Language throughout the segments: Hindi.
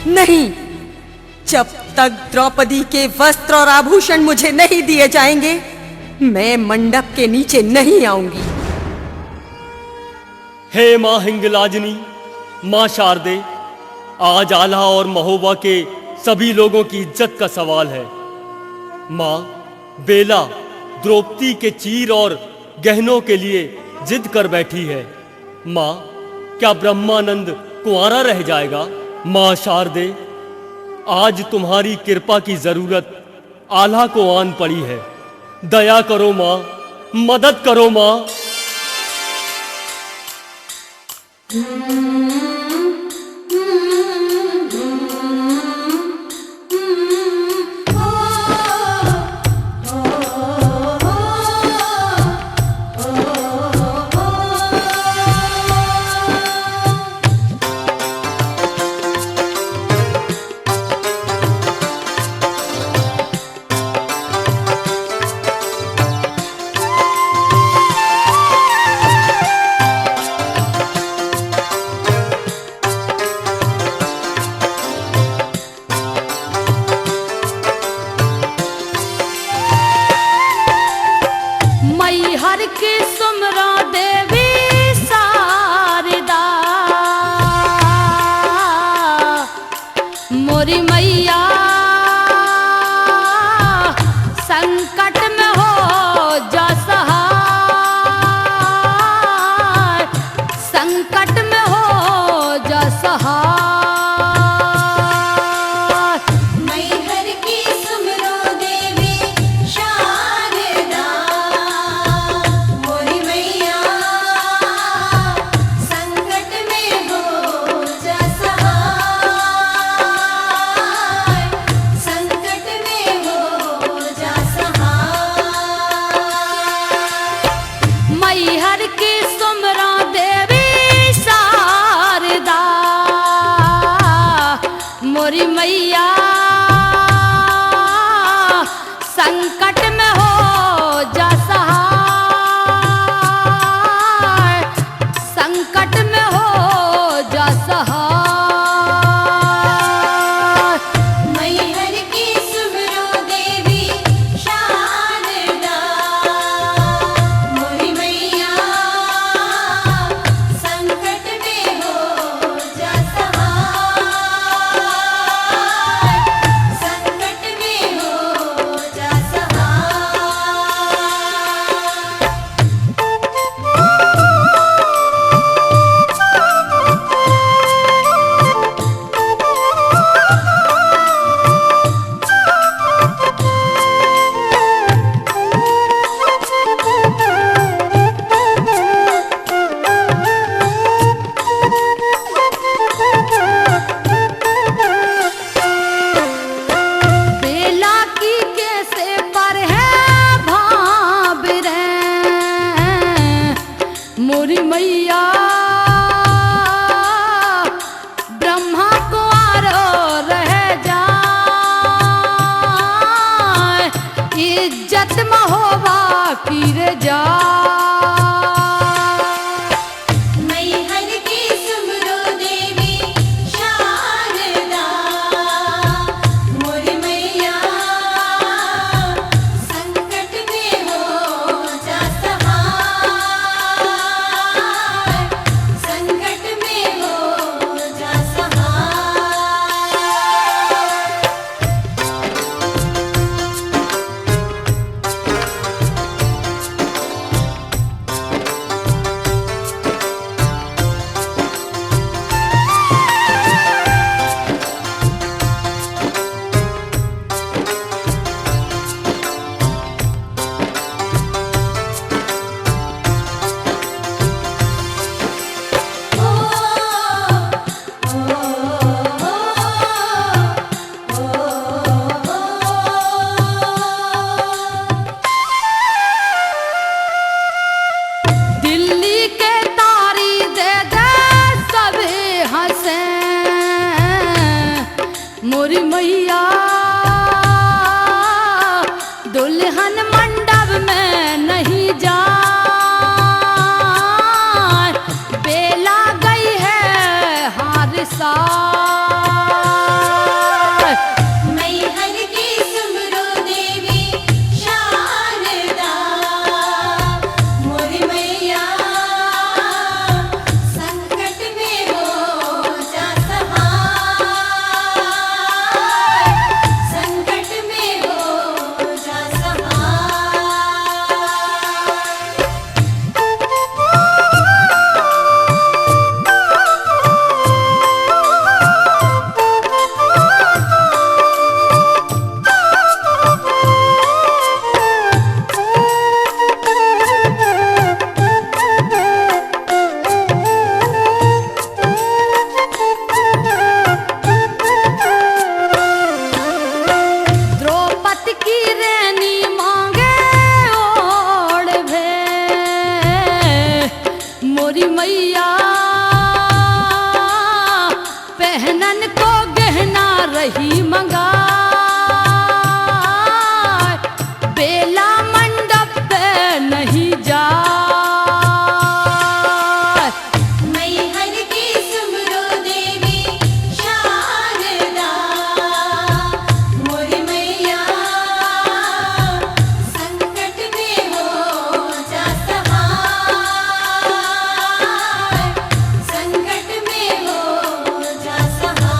नहीं, जब तक द्रौपदी के वस्त्र और आभूषण मुझे नहीं दिए जाएंगे, मैं मंडप के नीचे नहीं आऊंगी। हे मां हिंगलाजनी, मां शारदे, आज आल्हा और महोबा के सभी लोगों की इज्जत का सवाल है। मां बेला द्रौपदी के चीर और गहनों के लिए जिद कर बैठी है। मां, क्या ब्रह्मानंद कुंवारा रह जाएगा? मां शारदे, आज तुम्हारी कृपा की जरूरत आल्हा को आन पड़ी है। दया करो मां, मदद करो मां। हर की सुमरो देवी शारदा, मोरी मैया संकट में हो जा सहाय, संकट में हो जा सहाय। हर की सुमरो देवी शारदा, मोरी मैया संकट में हो जा सहाय, संकट में हो जा सहाय। मोरी मैया ब्रह्मा को आरो रह जाए, इज्जत महोबा की रे जा। मोरी मैया दुल्हन मंडप में नहीं जाए, बेला गई है हार सा। बहनन को गहना रही मंगा, बेला मंडप पे नहीं जा। मैहर की सुमरो देवी शारदा, मोरी मैया संकट में हो जा सहाय, संकट में हो जा सहाय।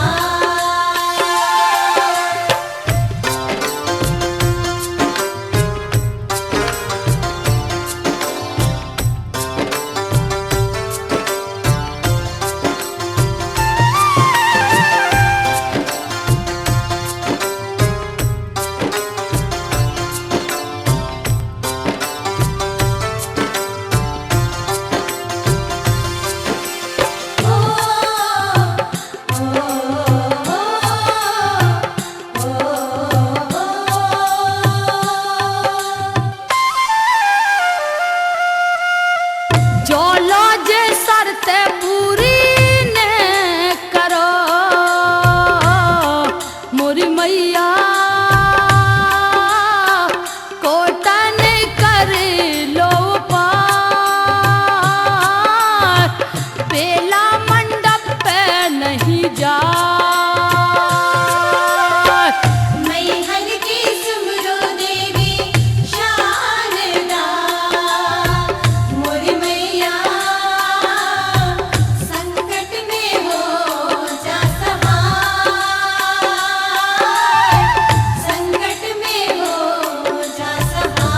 जोलो जे सरते पूरी ने करो, मोरी मैया कोटन कर लो पार, बेला मंडप पे नहीं जा। मैहर की सुमरो देवी शारदा, मोरी मैया संकट में हो जा सहाय, संकट में हो जा सहाय।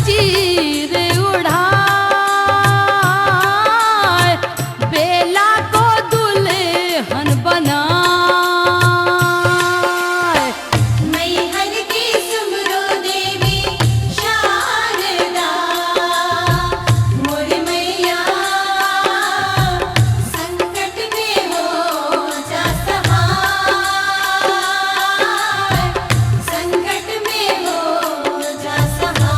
चीर उड़ाए बेला को दुल्हन बनाए। मैहर की सुमरो देवी शारदा मोर मैया संकट में हो जा सहाय संकट में हो जा सहाय।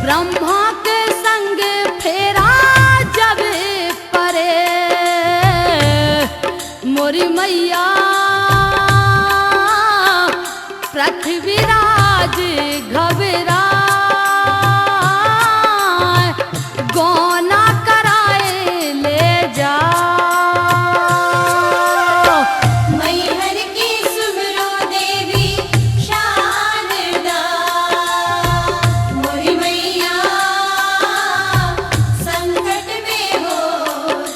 ब्रह्मा के संग फेरा जब परे मोरी मैया पृथ्वीराज घबराए गौना कराए ले जा। मैहर की सुमरो देवी शारदा मोरी मैया संकट में हो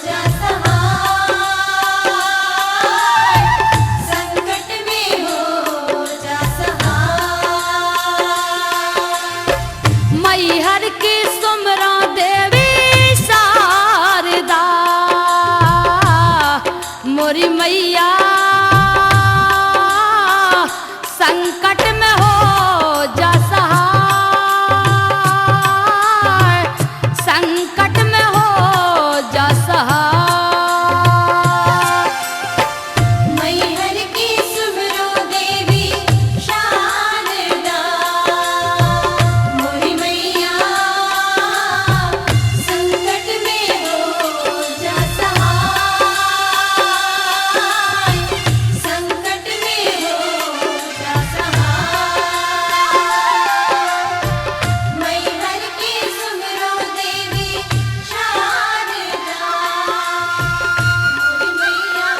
जा सहाय संकट में हो जा सहाय। मैहर की सुमरा देवी शारदा मोरी मैया संकट में हो जा सहाय संकट में हो जा सहाय। मैहर की सुमरो देवी शारदा मोरी मैया संकट में हो जा सहाय संकट में हो जा सहाय। मैहर की सुमरो देवी शारदा मोरी मैया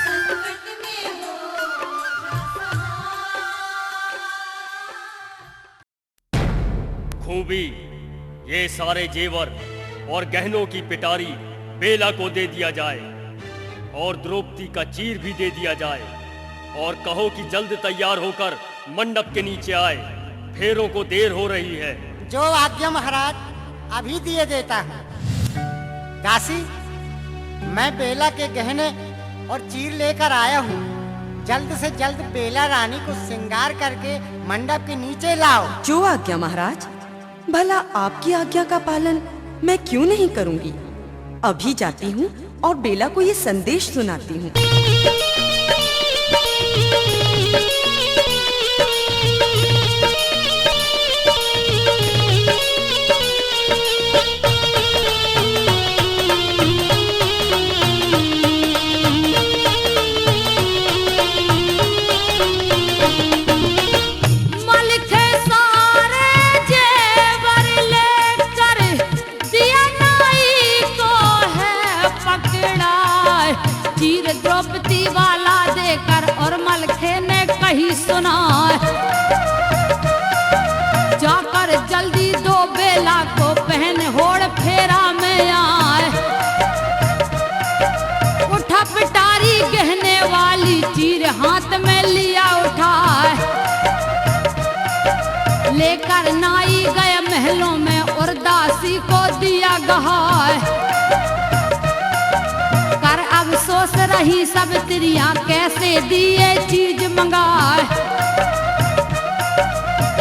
संकट में हो जा सहाय। खूबी ये सारे जेवर और गहनों की पिटारी बेला को दे दिया जाए और द्रौपदी का चीर भी दे दिया जाए और कहो कि जल्द तैयार होकर मंडप के नीचे आए, फेरों को देर हो रही है। जो आज्ञा महाराज अभी दिए देता हूँ। दासी मैं बेला के गहने और चीर लेकर आया हूँ। जल्द से जल्द बेला रानी को श्रृंगार करके मंडप के नीचे लाओ। जो आज्ञा महाराज। भला आपकी आज्ञा का पालन मैं क्यों नहीं करूंगी। अभी जाती हूँ और बेला को ये संदेश सुनाती हूँ। मलखे सारे जेवर लेकर दिया नाई को है पकड़ा चीर द्रौपदी वाला देकर और मलखे ने कही सुना जाकर जल्दी दो बेला को पहन होड़ फेरा में आए। उठा पिटारी गहने वाली चीर हाथ में लिया उठाए लेकर नाई गए महलों में और दासी को दिया गहाए। कर अफसोस रही सब तिरियां कैसे दिए चीज मंगाए।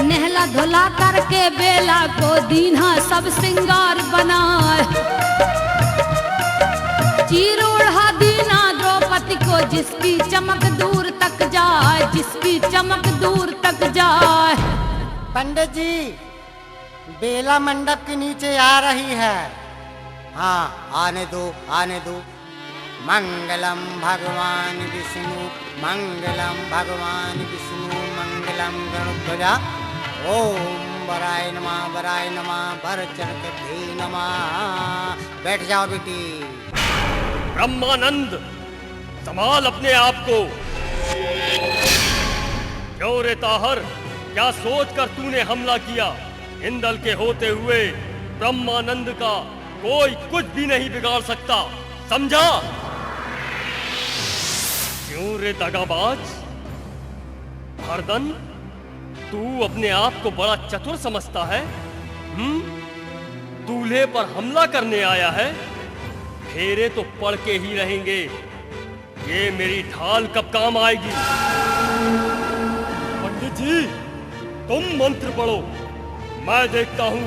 नहला धुला करके बेला को दीन्हा सब श्रृंगार बनाए। चीर ओढ़ा दीना द्रौपदी को जिसकी चमक दूर तक जाए जिसकी चमक दूर तक जाए। पंडित जी बेला मंडप के नीचे आ रही है। हाँ, आने दो, आने दो। मंगलम भगवान विष्णु, मंगलम भगवान विष्णु, मंगलम गणध्वजा। ओम वराय नमः, वराय नमः, वरचरते नमः। बैठ जाओ बेटी। ब्रह्मानंद, संभाल अपने आप को। क्यों रे ताहर, क्या सोचकर तूने हमला किया? इंदल के होते हुए ब्रह्मानंद का कोई कुछ भी नहीं बिगाड़ सकता, समझा? क्यों रे दगाबाज? हरदन, तू अपने आप को बड़ा चतुर समझता है? दूल्हे पर हमला करने आया है? फेरे तो पड़ के ही रहेंगे। ये मेरी ढाल कब काम आएगी? पंडित जी, तुम मंत्र पढ़ो, मैं देखता हूँ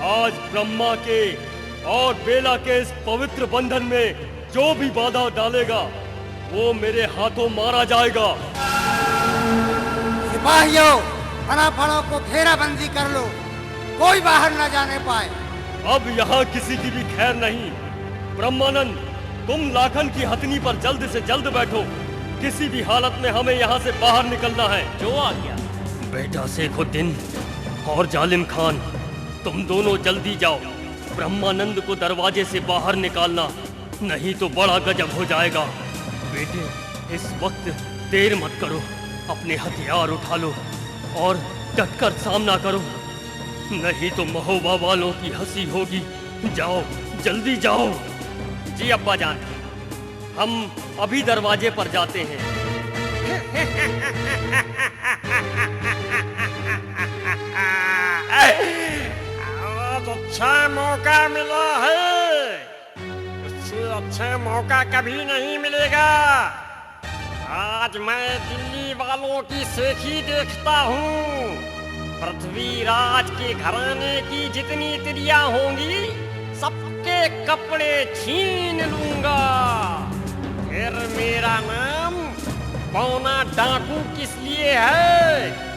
आज ब्रह्मा के और बेला के इस पवित्र बंधन में जो भी बाधा डालेगा वो मेरे हाथों मारा जाएगा। सिपाहियों, फणाफणों को घेराबंदी कर लो, कोई बाहर न जाने पाए। अब यहाँ किसी की भी खैर नहीं। ब्रह्मानंद, तुम लाखन की हथनी पर जल्द से जल्द बैठो। किसी भी हालत में हमें यहाँ से बाहर निकलना है। जो आ गया। बेटा सैफुद्दीन और जालिम खान, तुम दोनों जल्दी जाओ। ब्रह्मानंद को दरवाजे से बाहर निकालना, नहीं तो बड़ा गजब हो जाएगा। बेटे, इस वक्त देर मत करो, अपने हथियार उठा लो और डटकर सामना करो, नहीं तो महोबा वालों की हंसी होगी। जाओ, जल्दी जाओ। जी अब्बा जान। हम अभी दरवाजे पर जाते हैं। आज अच्छा मौका मिला है, इससे अच्छा मौका कभी नहीं मिलेगा। आज मैं दिल्ली वालों की सेखी देखता हूँ। पृथ्वीराज के घराने की जितनी तिरियां होंगी सबके कपड़े छीन लूंगा। फिर मेरा नाम पौना डाकू किस लिए है?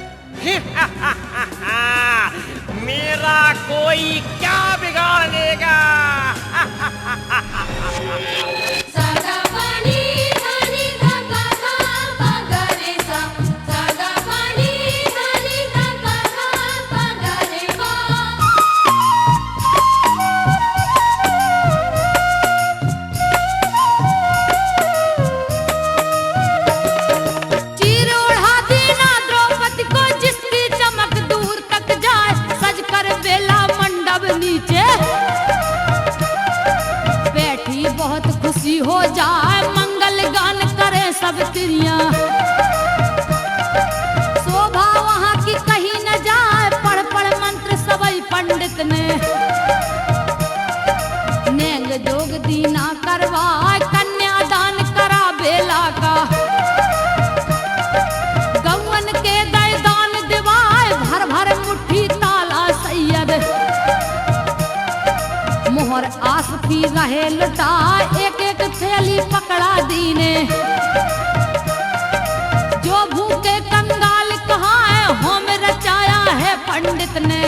मेरा कोई क्या बिगाड़ लेगा? सागा पानी धानी धागा धागा गरे सा, सागा पानी धानी धागा धागा गरे सा। चीर ओढ़ा दीना द्रौपदी को, जिसकी चमक दूर तक जाए। सज कर बेला मंडप नीचे बैठी, बहुत खुशी हो जाए। मंगल गान करे सब तिरियां, शोभा वहां की कहीं न जाए। पढ़ पढ़ मंत्र सबई पंडित ने, नेंग जोग दीना करवाए। कन्यादान करा बेला का, गौवन के दय दान दिवाए। भर भर मुट्ठी ताला सैयद, मोहर आस की रहे लुटा। एक एक थैली पकड़ा दीने, जो भूखे कंगाल कहाँ है होम रचाया है पंडित ने।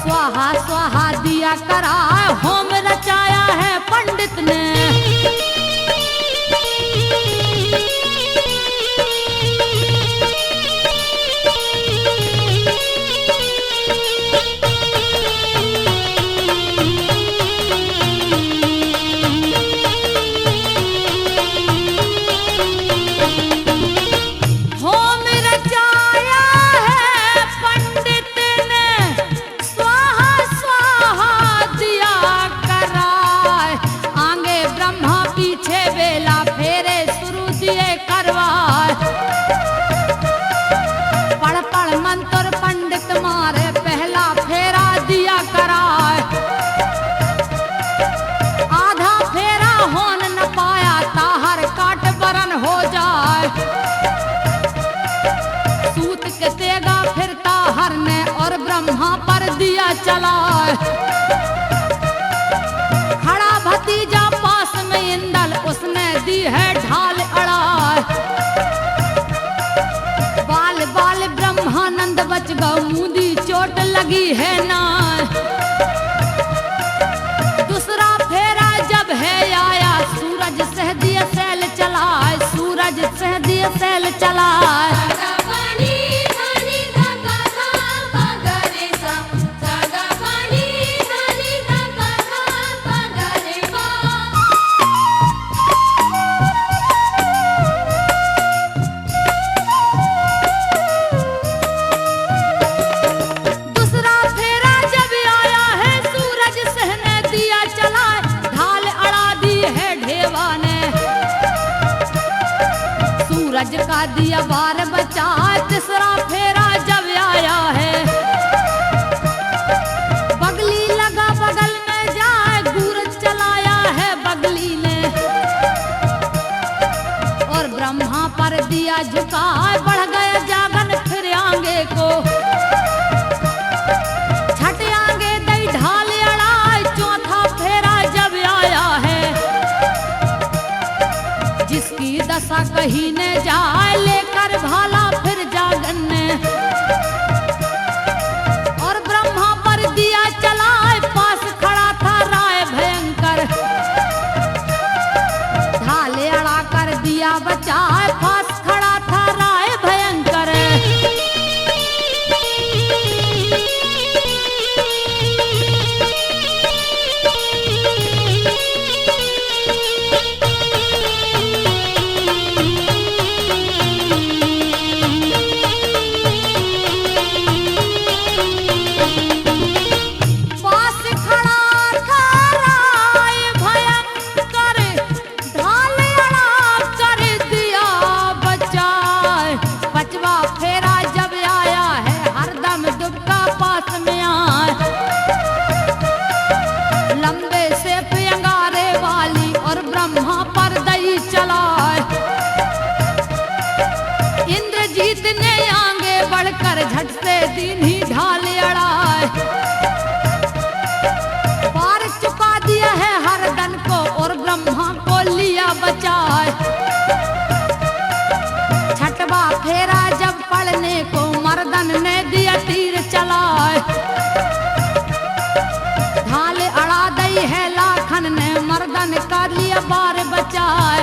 स्वाहा स्वाहा दिया करा, होम रचाया है पंडित ने। होम रचाया है पंडित ने, स्वाहा स्वाहा दिया कराए। आगे ब्रह्मा पीछे बेला, फेरे शुरू दिए करवाए। पढ़ पढ़ मंत्र पंडित मारे, पहला फेरा दिया कराए। आधा फेरा होन न पाया, ताहर काट बरन हो जाए। सूत के तेगा फिर ताहर ने, और ब्रह्मा पर दिया चलाए। खड़ा भतीजा पास में इंदल, उसने दी है ढाल अड़ाए। बाल बाल ब्रह्मानंद बच गौ, मुंदी चोट लगी है ना। दिए सैल चलाए। सागा पानी धानी धागा धा पगरे सा सागा पानी धानी धागा धा पगरे पा। दूसरा फेरा जब आया है सूरज सहने दिया चलाए, ढाल अड़ा दी है ढेवा ने। सूरज का दिया बार बचाए, तीसरा फेरा जब आया है। बगली लगा बगल में जाए, गूरज चलाया है बगली ने। और ब्रह्मा पर दिया झुकाए, बढ़ गया जागन फिर आगे को। छठ आगे दई ढाल अड़ाए, चौथा फेरा जब आया है। जिसकी दशा कहीं न जाए, लेकर भाला फिर जागन ने। और ब्रह्मा पर दिया चलाए, पास खड़ा था राय भयंकर। ढाले अड़ा कर दिया बचाए, पास खड़ा था राय भयंकर। पास खड़ा था राय भयंकर, ढाल अड़ा कर दिया बचाए। पचवा फेरा जब आया है, हरदम दुबका पास में आए। लंबे से अंगारे वाली और ब्रह्मा पर दई चलाए। इंद्रजीत ने आगे बढ़कर झट से दीनी ढाल अड़ाए। पार चुका दिया है हरदन को, और ब्रह्मा को लिया बचाए। छठवा फेरा जब पड़ने को, मर्दन ने दिया तीर चलाए। ढाल अड़ा दई है लाखन ने, मर्दन का लिया बार बचाए।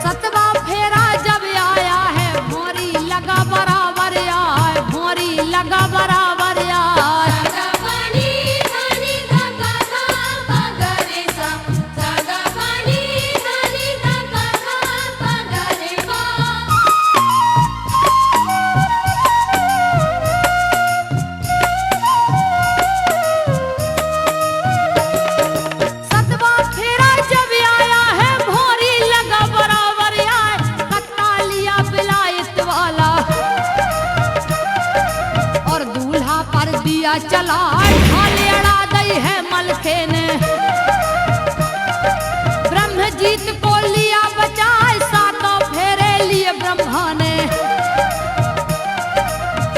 सतवा फेरा जब आया है, भोरी लगा बराबर आए, भोरी लगा बराबर आए। सागा पानी धानी धागा धा पगरे सा सागा पानी धानी धागा धा पगरे पा। सतवा फेरा जब आया है, भोरी लगा बराबर आए। कत्ता लिया बिलायत वाला, और दूल्हा पर दिया चला। ढाल अड़ा दई है मलखे ने। ब्रह्मजीत को लिया बचाए, सातों फेरे लिए ब्रह्मा ने।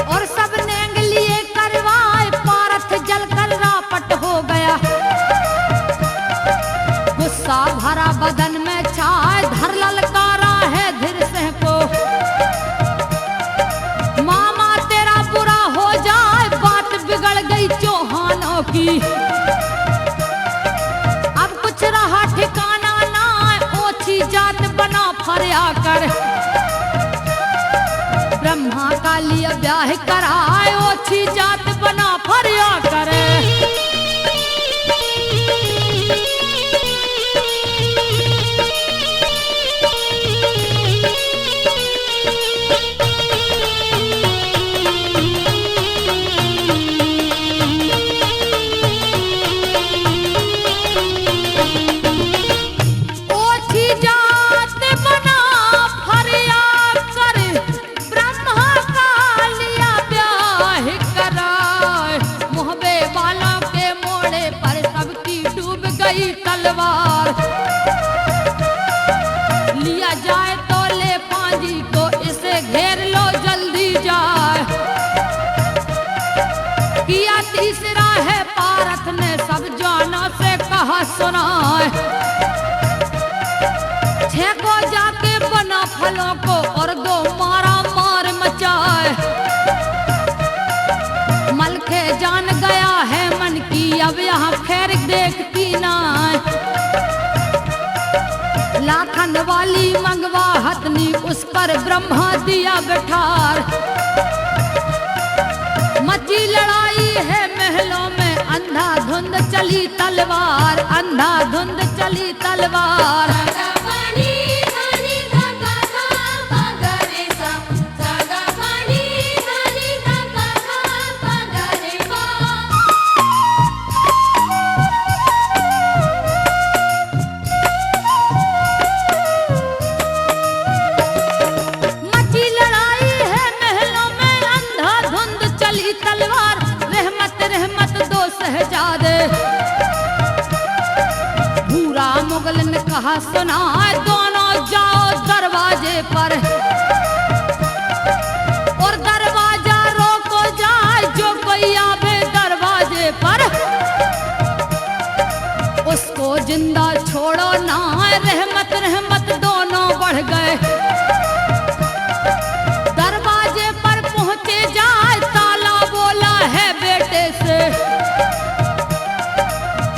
और सब नेंग लिए करवाए, पारथ जलकर रापट हो गया। गुस्सा भरा बदन में छाए, धर ललकारा है धीर सिंह को। मामा तेरा बुरा हो जाए, बात बिगड़ गई चौहानों की। अब कुछ रहा ठिकाना ना, ओछी जात बना फरिया कर। ब्रह्मा का लिया ब्याह कराए, ओछी जात बना फरिया कर। ओछी जात बना फरिया कर, ब्रह्मा का लिया ब्याह कराए। मुहबे वालों के मोड़े पर सबकी डूब गई तलवार। लिया जाए तो ले पांजी को, इसे घेर लो जल्दी जाए। किया तीसरा है पारथ ने, सब जाना से कहा सुनाए। छह को जाके बना फलों को, और दो मारा मार मचाए। मलखे जान गया है मन की, अब यहाँ खैर देखती ना। लाखन वाली मंगवा उस पर ब्रह्मा दिया बैठार। मची लड़ाई है महलों में, अंधाधुंध चली तलवार, अंधाधुंध चली तलवार। सागा पानी धानी धागा धा गा रे सा, सागा पानी धानी धागा धा गा रे सा। मची लड़ाई है महलों में, अंधाधुंध चली तलवार। रहमत रहमत दो शहजादे, भूरा मुगल ने कहा सुना, दोनों जाओ दरवाजे पर और दरवाजा रोको जाए जो कोई आवे दरवाजे पर, उसको जिंदा छोड़ो ना। रहमत रहमत दोनों बढ़ गए, दरवाजे पर पहुंचे जाए, ताला बोला है बेटे से।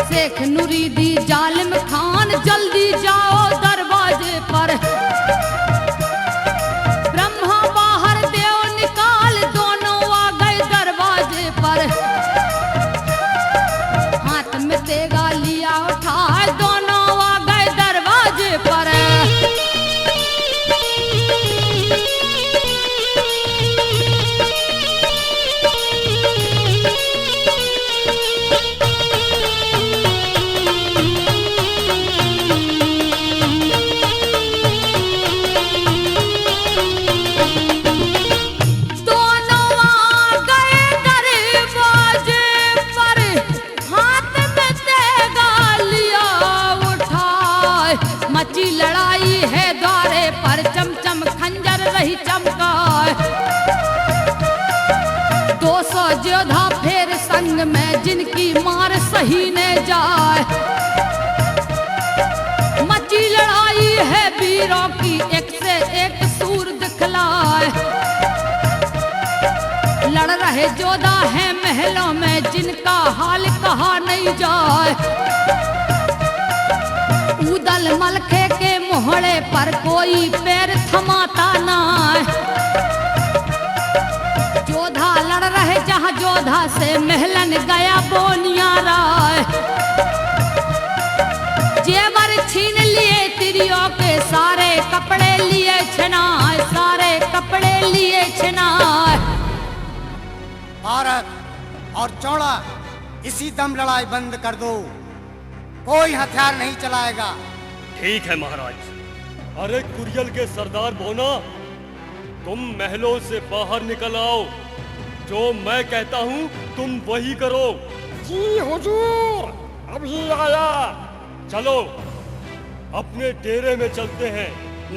शेख नुरीदी जालिम खान जल्दी जाओ दरवाजे पर। ब्रह्मा बाहर देव निकाल, दोनों आ गए दरवाजे पर। हाथ में तेगा लिया उठाए, दोनों आ गए दरवाजे पर। दोनों आ गए दरवाजे पर, हाथ में तेगा लिया उठाए। मची लड़ाई है द्वारे पर, चमचम खंजर रही चमकाए। 200 योद्धा फेर संग में, जिनकी मार सही ने जाए। मची लड़ाई है वीरों की, एक से एक सूर दिखलाए। लड़ रहे जोधा है महलों में, जिनका हाल कहा नहीं जाए। उदल मलखे के मोहड़े पर कोई पैर थमाता ना। जोधा लड़ रहे जहां जोधा से, महलन गया बोनिया राय। जेवर छीन लिए तिरियों के, सारे कपड़े लिए छनाए, सारे कपड़े लिए छनाए। भारत और चौड़ा, इसी दम लड़ाई बंद कर दो, कोई हथियार नहीं चलाएगा। ठीक है महाराज। अरे कुरियल के सरदार बोना, तुम महलों से बाहर निकल आओ। जो मैं कहता हूँ तुम वही करो। जी हुजूर, अभी आया। चलो अपने डेरे में चलते हैं।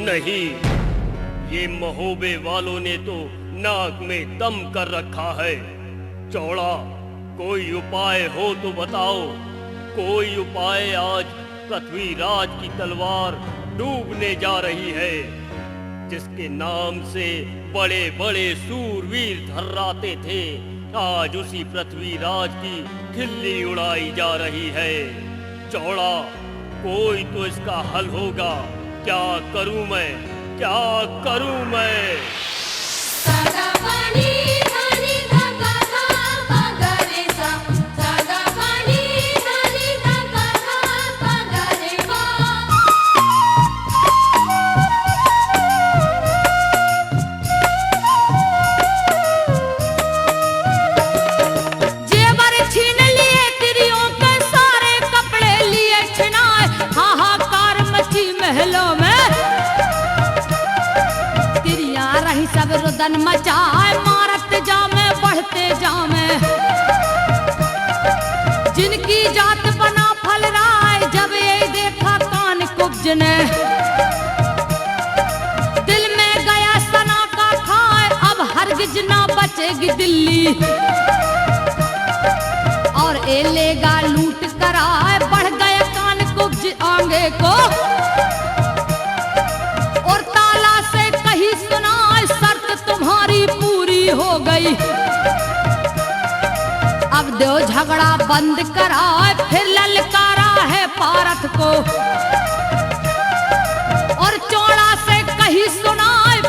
नहीं, ये महोबे वालों ने तो नाक में दम कर रखा है। चौड़ा, कोई उपाय हो तो बताओ। कोई उपाय। आज पृथ्वीराज की तलवार डूबने जा रही है, जिसके नाम से बड़े बड़े सूरवीर थर्राते थे। आज उसी पृथ्वीराज की खिल्ली उड़ाई जा रही है। चौड़ा, कोई तो इसका हल होगा। क्या करूं मैं, क्या करूं मैं? सागा पानी धानी धागा धा गा रे सा, सागा पानी धानी धागा धा गा रे सा। जेवर छीन लिए तिरियों के, सारे कपड़े लिए छिनाए। हाहाकार मची महलों में, तिरियां रही सब रुदन मचाए। मारत जामे बढ़ते जामे, जिनकी जात बना फल राय। जब ये देखा कान कुब्ज ने, दिल में गया सना का खाए। अब हरगिज ना बचेगी दिल्ली, और ए लेगा लूट कराए। बढ़ गए कान कुब्ज आगे को, और ताला से कही सुनाए, शर्त तुम्हारी पूरी हो गई। अब दो झगड़ा बंद कराए, फिर ललकारा है पारथ को। और चौड़ा से कही सुनाए,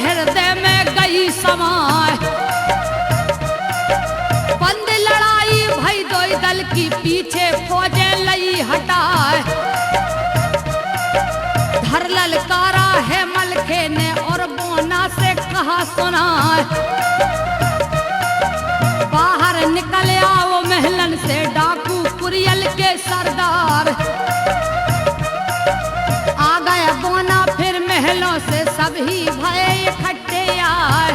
हृदय में गई समाय। बंद लड़ाई भई दोई दल की, पीछे फौजें लई हटाए। धर ललकारा है मलखे ने और बोना से कहा सुनाए। बाहर निकल आओ महलन से डाकू कुरियल के सरदार। आ गए बोना फिर महलों से सभी भय इकट्ठे आए।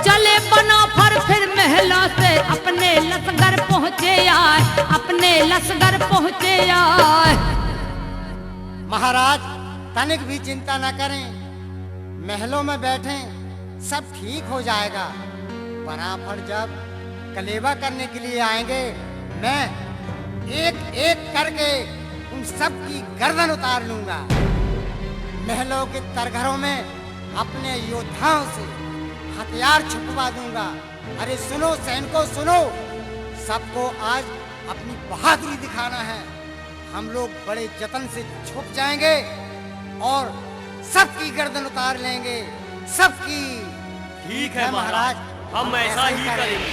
चले बना फिर महलों से अपने लसगर पहुंचे आए, अपने लसगर पहुंचे आए। महाराज तनिक भी चिंता न करें, महलों में बैठे सब ठीक हो जाएगा। पराफर जब कलेवा करने के लिए आएंगे, मैं एक एक करके उन सब की गर्दन उतार लूंगा। महलों के तरघरों में अपने योद्धाओं से हथियार छुपवा दूंगा। अरे सुनो सैनिकों सुनो, सबको आज अपनी बहादुरी दिखाना है। हम लोग बड़े जतन से छुप जाएंगे और सबकी गर्दन उतार लेंगे, सबकी। ठीक है महाराज, हम ऐसा ही करेंगे।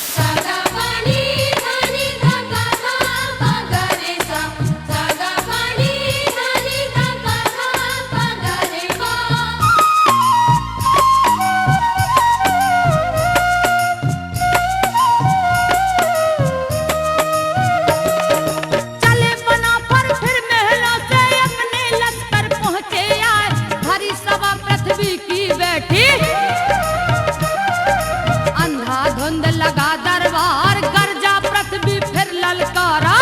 सागा पानी धानी धागा धापा गरे सा, सागा पानी धानी धागा धापा गरे बा। चले बना पर फिर महलों से अपने लश्कर पहुंचे आए। भरी सभा पृथ्वी की बैठी, धुंध लगा दरबार। गरजा पृथ्वी फिर ललकारा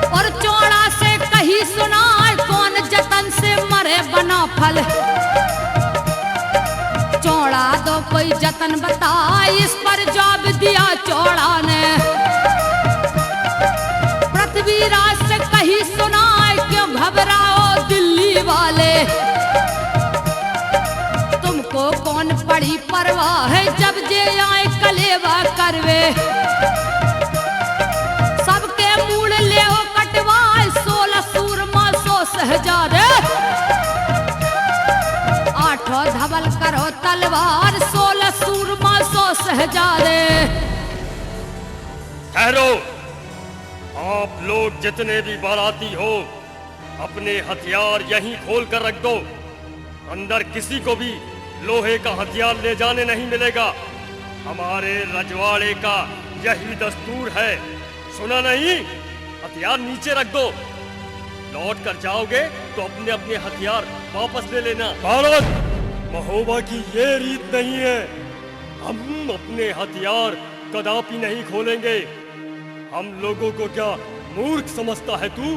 और चौड़ा से कही सुनाए, कौन जतन से मरे बना फल। चौड़ा दो कोई जतन बताए, इस पर जवाब दिया चौड़ा ने। पृथ्वीराज से कही सुनाए, क्यों घबराओ दिल्ली वाले। तुमको कौन पड़ी परवाह है, जब जे आए कलेवा करवे। सबके मूड ले कटवाए, 16 सूरमा 100 सहजारे। 8 धवल करो तलवार, 16 सूरमा 100 सहजारे। ठहरो, आप लोग जितने भी बाराती हो, अपने हथियार यहीं खोल कर रख दो। अंदर किसी को भी लोहे का हथियार ले जाने नहीं मिलेगा। हमारे रजवाड़े का यही दस्तूर है, सुना नहीं? हथियार नीचे रख दो। लौट कर जाओगे तो अपने अपने हथियार वापस ले लेना। भारत महोबा की ये रीत नहीं है। हम अपने हथियार कदापि नहीं खोलेंगे। हम लोगों को क्या मूर्ख समझता है तू?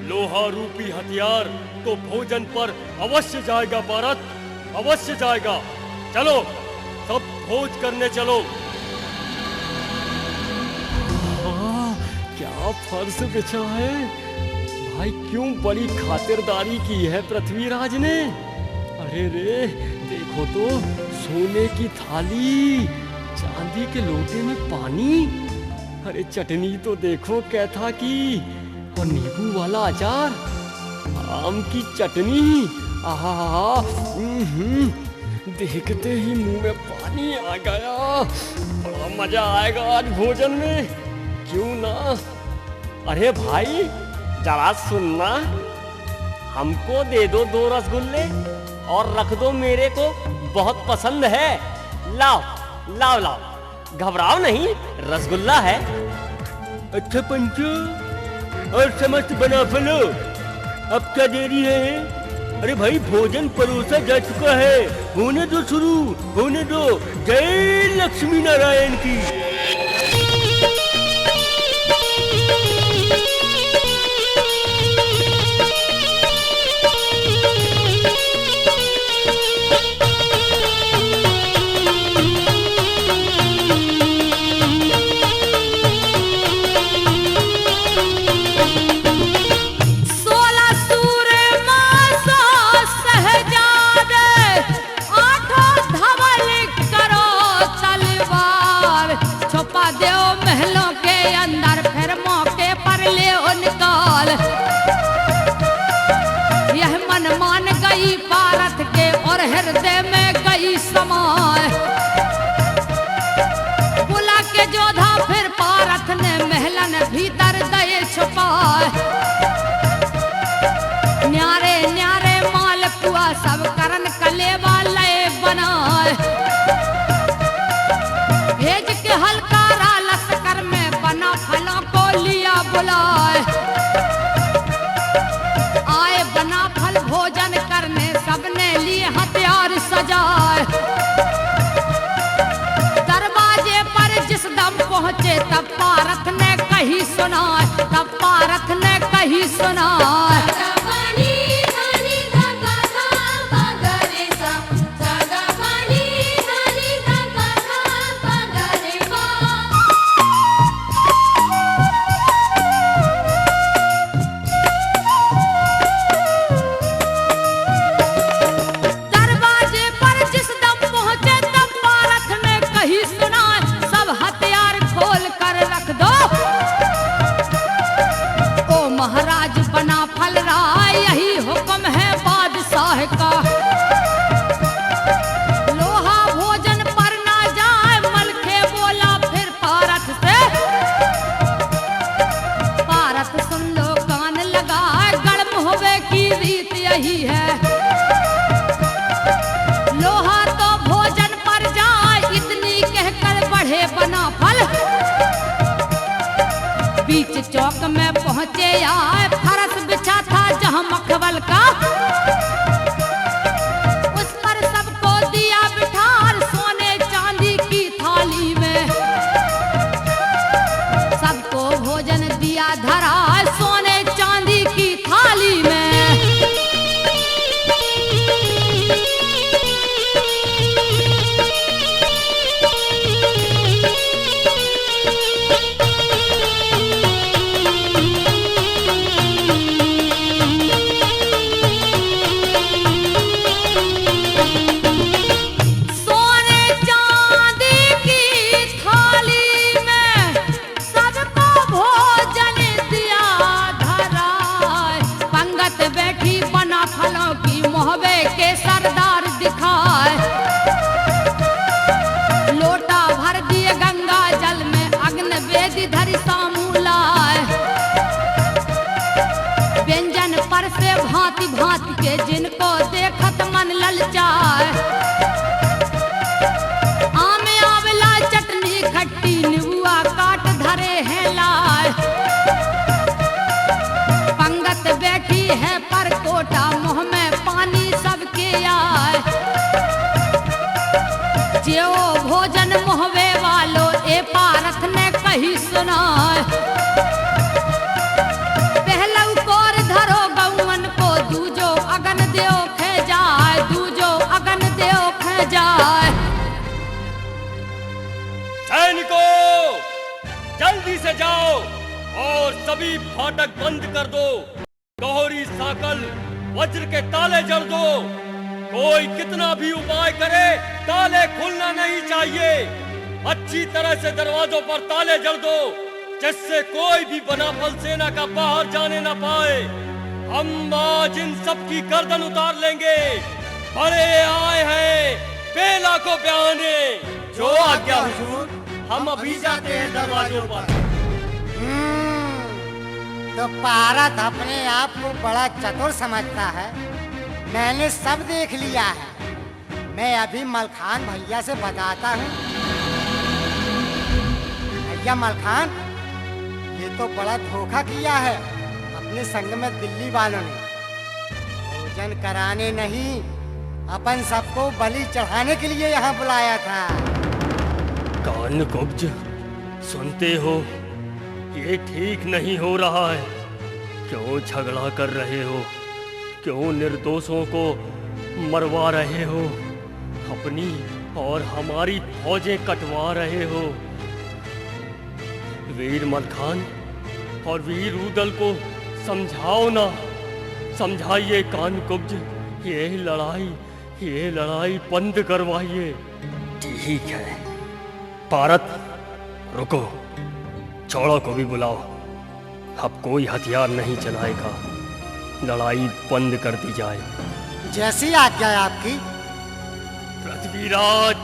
लोहा रूपी हथियार तो भोजन पर अवश्य जाएगा भारत, अवश्य जाएगा। चलो सब खोज करने चलो। क्या फर्श बिछा है भाई, क्यों बड़ी खातिरदारी की है पृथ्वीराज ने। अरे रे देखो तो, सोने की थाली, चांदी के लोटे में पानी। अरे चटनी तो देखो कैथा की, और नींबू वाला अचार, आम की चटनी। आहा, देखते ही मुंह में पानी आ गया। बड़ा मजा आएगा आज भोजन में, क्यों ना। अरे भाई जरा सुनना, हमको दे दो 2 रसगुल्ले और रख दो, मेरे को बहुत पसंद है। लाओ लाओ लाओ, घबराओ नहीं, रसगुल्ला है। अच्छा पंचो, और समस्त बना फलो, अब क्या देरी है। अरे भाई भोजन परोसा जा चुका है, होने दो शुरू, होने दो। जय लक्ष्मी नारायण की। भीतर गए छुपाए। न्यारे न्यारे माल पुआ सब करन कलेवा लय बनाए। भेज के हल्का रालस कर में बना फलों को लिया बुलाए। आए बना फल भोजन करने सबने लिए हथियार सजाए। दरवाजे पर जिस दम पहुंचे तब पारथ ने कही सुनाए, तब पारथ ने कही सुनाए। पानी धानी धागा धागा गरे सा सागा पानी धानी धागा धागा गरे वा। दरवाजे पर जिस दम पहुंचे तब पारथ ने कही सुनाए, सब हथियार खोल कर रख दो। ओ महाराज बना फल राय यही हुक्म है बादशाह का। लोहा भोजन पर ना जाए मलखे बोला फिर पारथ से। पारथ सुन लो कान लगाए गड़म होवे की रीत यही है। लोहा तो भोजन पर जाए इतनी कहकर बढ़े बना फल। बीच चौक में पहुंचे आए फरस बिछा था जहां मखमल का। उस पर सबको दिया बिठार सोने चांदी की थाली में। सबको भोजन दिया धरा सोने चांदी की थाली में। सोने चांदी की थाली में सबको भोजन दिया धराए। पंगत बैठी बना फलों की मोहबे के सरदार दिखाए। लोटा भर दिए गंगा जल में अग्न वेदी धरी सामूलाए। व्यंजन पर से भांति भांति के जिनको देखत मन ललचाए। आमे आंवला चटनी खट्टी नीबुआ काट धरे हैं लाए। पंगत बैठी है पर कोटा मुंह में पानी सबके आए। जो भोजन मुहवे वालो ए पारथ ने कही सुनाए। पहलऊ कोर धरो गौवन को दूजो अगन देओ खे जाए, दूजो अगन देओ खे जाए। सैनिकों, जल्दी से जाओ और सभी फाटक बंद कर दो। दोहरी साकल वज्र के ताले जड़ दो। कोई कितना भी उपाय करे ताले खुलना नहीं चाहिए। अच्छी तरह से दरवाजों पर ताले जड़ दो जिससे कोई भी बनाफल सेना का बाहर जाने न पाए। हम आज इन सब की गर्दन उतार लेंगे। बड़े आए हैं बेला को ब्याहने। जो आज्ञा हुजूर, हम अभी जाते हैं दरवाजों पर। तो पारथ अपने आप को बड़ा चतुर समझता है। मैंने सब देख लिया है। मैं अभी मलखान भैया से बताता हूँ। भैया मलखान, ये तो बड़ा धोखा किया है अपने संग में दिल्ली वालों ने। भोजन कराने नहीं, अपन सबको बलि चढ़ाने के लिए यहाँ बुलाया था। कान कुब्ज, सुनते हो? ये ठीक नहीं हो रहा है। क्यों झगड़ा कर रहे हो? क्यों निर्दोषों को मरवा रहे हो? अपनी और हमारी फौजें कटवा रहे हो। वीर मलखान और वीर उदल को समझाओ ना। समझाइए कान कुब्ज, ये लड़ाई बंद करवाइए। ठीक है पारथ, रुको, चौड़ा को भी बुलाओ। अब कोई हथियार नहीं चलाएगा। लड़ाई बंद कर दी जाए। जैसी आज्ञा है आपकी। पृथ्वीराज,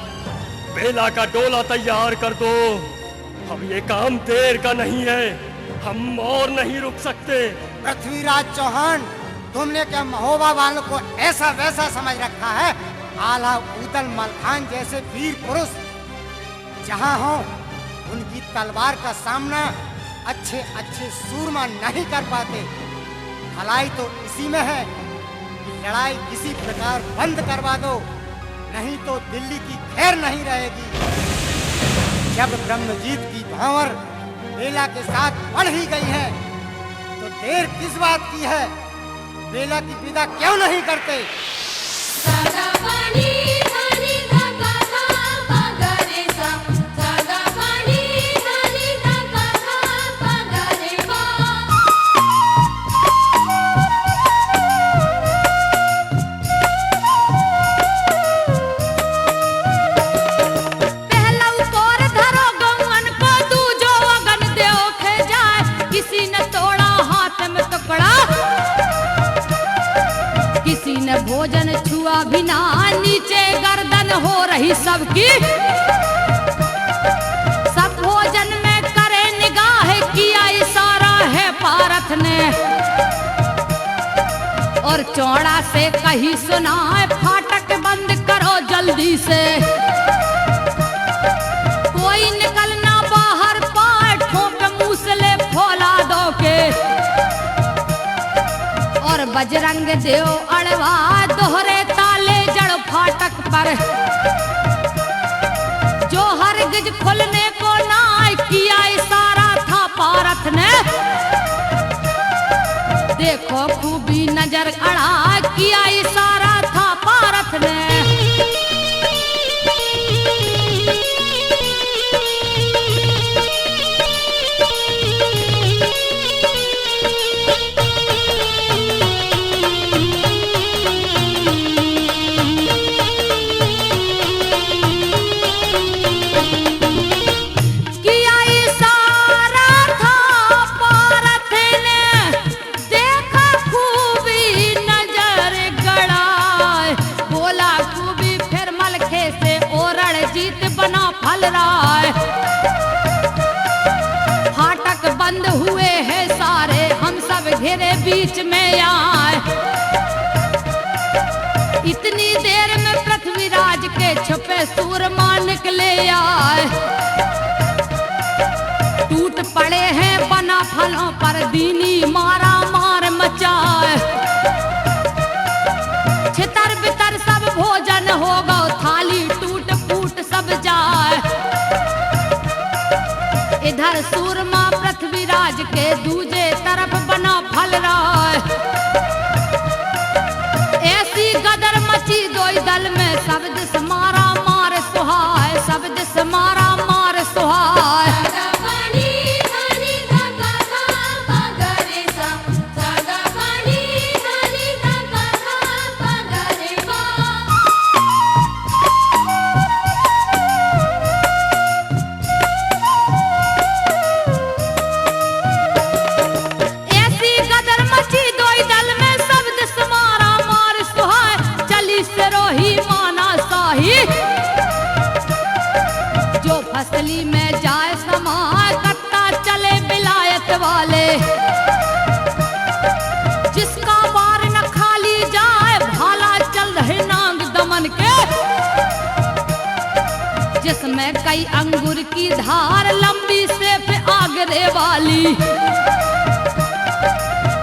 बेला का डोला तैयार कर दो। अब ये काम देर का नहीं है। हम और नहीं रुक सकते। पृथ्वीराज चौहान, तुमने क्या महोबा वालों को ऐसा वैसा समझ रखा है? आला ऊदल मलखान जैसे वीर पुरुष जहाँ हो, उनकी तलवार का सामना अच्छे अच्छे सूरमा नहीं कर पाते। भलाई तो इसी में है कि लड़ाई किसी प्रकार बंद करवा दो, नहीं तो दिल्ली की खैर नहीं रहेगी। जब ब्रह्मजीत की भंवर बेला के साथ बढ़ ही गई है, तो देर किस बात की है? बेला की विदा क्यों नहीं करते? सागा पानी धानी धागा धापा गरे सा, सागा पानी धानी धागा धापा गरे वा। पहला ऊपर धरो गौवन को, दूजो अगन देओ खे जाए। किसी ने तोड़ा हाथ में टुकड़ा, किसी ने भोजन छुआ बिना, नीचे गर्दन हो रही सबकी। सब भोजन में करे निगाह, किया इशारा है पारथ ने। और चौड़ा से कही सुनाए, फाटक बंद करो जल्दी से। कोई निकलना बाहर पाए, ठोक मूसले फौलादों के। और बजरंग देव अड़वा दोहरे ताले जड़ फाटक पर, जो हरगिज खुलने को ना किया इशारा था पारथ ने। देखो खूबी नजर अड़ा, किया इशारा था पारथ ने। किया इशारा था पारथ ने, देखा खूबी नजर गड़ाए। बोला खूबी फिर मलखे से, ओरण जीत बना फल राय। फाटक बंद हुए हैं सारे, हम सब घेरे बीच में आए। इतनी देर में पृथ्वीराज के छुपे सूरमा निकले आए। टूट पड़े हैं बना फलों पर, दीनी मारा मार मचाए। छितर बितर सब भोजन होगा, थाली टूट फूट सब जाए। इधर सूरमा पृथ्वीराज के, दूजे तरफ बना फल राय। ऐसी गदर मची दोई दल में, सब दिस मारा मार सुहाय, सब दिस मारा मार सुहाय। सागा पानी धानी धागा धापा गरे सा, सागा पानी धानी धागा धापा गरे वा। ऐसी गदर मची दोई दल में, सब दिस मारा मार सुहाय। चली सिरोही माना साही, जो फसली में जाए समाय। कट्टा चले बिलायत वाले, जिसका बार न खाली जाए। भाला चल रहे नांग दमन के, जिसमें कई अंगूर की धार, लंबी सेफ आगरे वाली।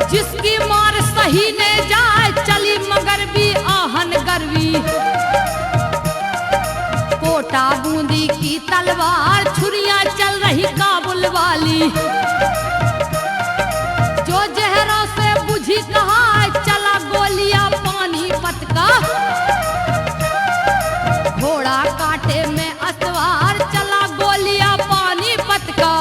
जिसकी मार सही ने जाए, चली मगर भी आहन गर्वी। कोटा बूंदी की तलवार, छुरियां चल रही काबुल वाली। जो जहरों से बुझी कहा, चला गोलियां पानीपत का। घोड़ा कांटे में अतवार, चला गोलियां पानीपत का।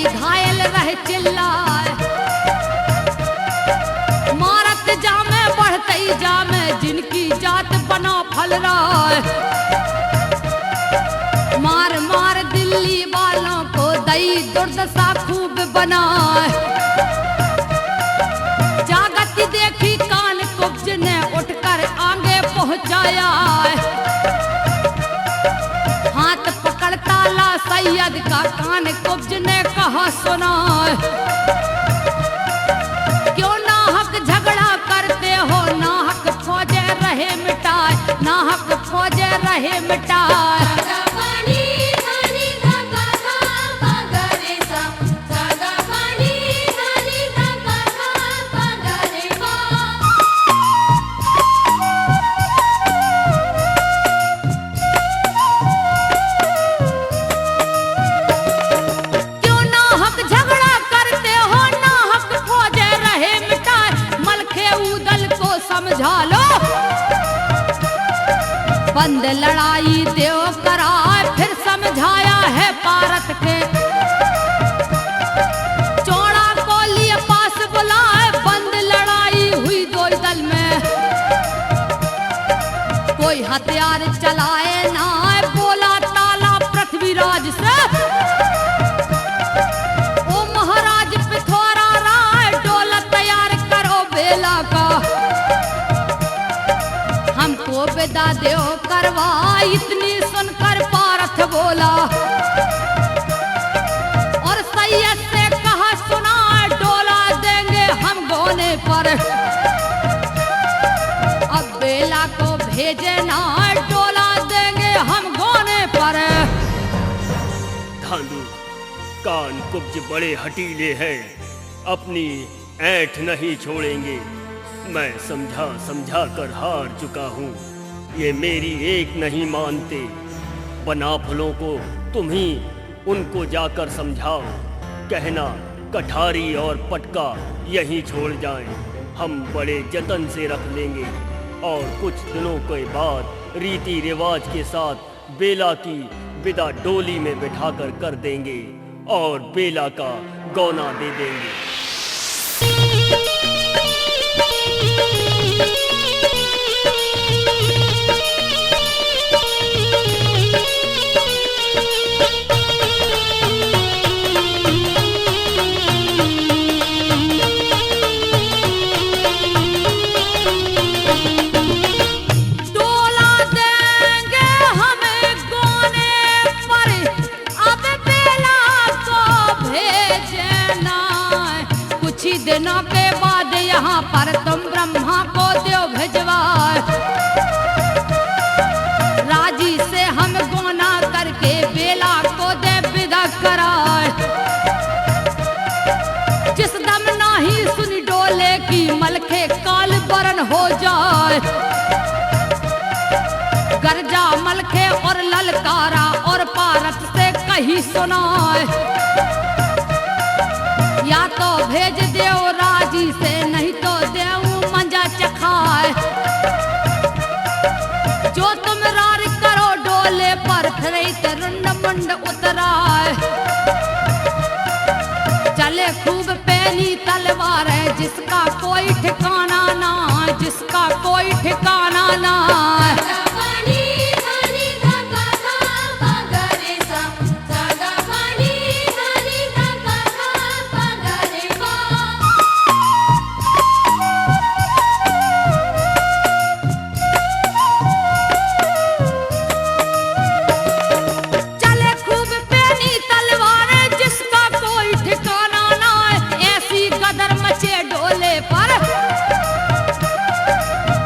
कई घायल रह चिल्लाए। मारत जामे बढ़ते जामे जिनकी जात बना फल राय। मार मार दिल्ली वालों को दई दुर्दशा खूब बनाए। जागती देखी कान कुब्ज ने उठकर आगे पहुंचाया। हाथ पकड़ता ला सैयद का कान कुब्ज ने कहा सुना। क्यों नाहक झगड़ा करते हो, नाहक फौजे रहे मिटाए, नाहक फौजे रहे मिटाए। सागा पानी धानी धागा धा पगरे सा सागा पानी धानी धागा धा पगरे वा। क्यों नाहक झगड़ा करते हो, नाहक फौजे रहे मिटाए। मलखे उदल को समझा लो, बंद लड़ाई देव कराए। फिर समझाया है पारत के, चौड़ा को लिए पास बुलाए। बंद लड़ाई हुई दो दल में, कोई हथियार चलाए ना। बोला ताला पृथ्वीराज से, ओ महाराज पिथौरा राय डोला तैयार करो बेला का। हमको विदा देव करवा। इतनी सुनकर पारथ बोला और सैयद से कहा सुना, डोला देंगे हम गोने पर। अब बेला को भेजे ना, डोला देंगे हम गोने पर। धांधु कान कुब्ज बड़े हटीले हैं, अपनी ऐंठ नहीं छोड़ेंगे। मैं समझा समझा कर हार चुका हूँ, ये मेरी एक नहीं मानते। बनाफलों को तुम ही उनको जाकर समझाओ, कहना कठारी और पटका यहीं छोड़ जाएं, हम बड़े जतन से रख लेंगे। और कुछ दिनों के बाद रीति रिवाज के साथ बेला की विदा डोली में बिठाकर कर देंगे और बेला का गौना दे देंगे। डोला देंगे हमें गोने पर, अब बेला को भेजना। कुछ ही दिनों के बाद यहाँ पर तुम ब्रह्मा को देव भिजवाए। राजी से हम गोना करके बेला को दे विदा कराए। जिस दम नाही सुनी डोले की, मलखे काल बरन हो जाए। गरजा मलखे और ललकारा और पारत से कही सुनाए। या तो भेज देव राजी से, नहीं तो देव मंजा चखाए। जो तुम रार करो डोले पर, फिर रुंड मुंड उतराए। चले खूब पैनी तलवार है, जिसका कोई ठिकाना ना, जिसका कोई ठिकाना ना। सागा पानी धानी धागा धा पगरे सा सागा पानी धानी धागा धा पगरे वा। चले खूब पैनी तलवार है, जिसका कोई ठिकाना ना। ऐसी गदर मचे डोले पर,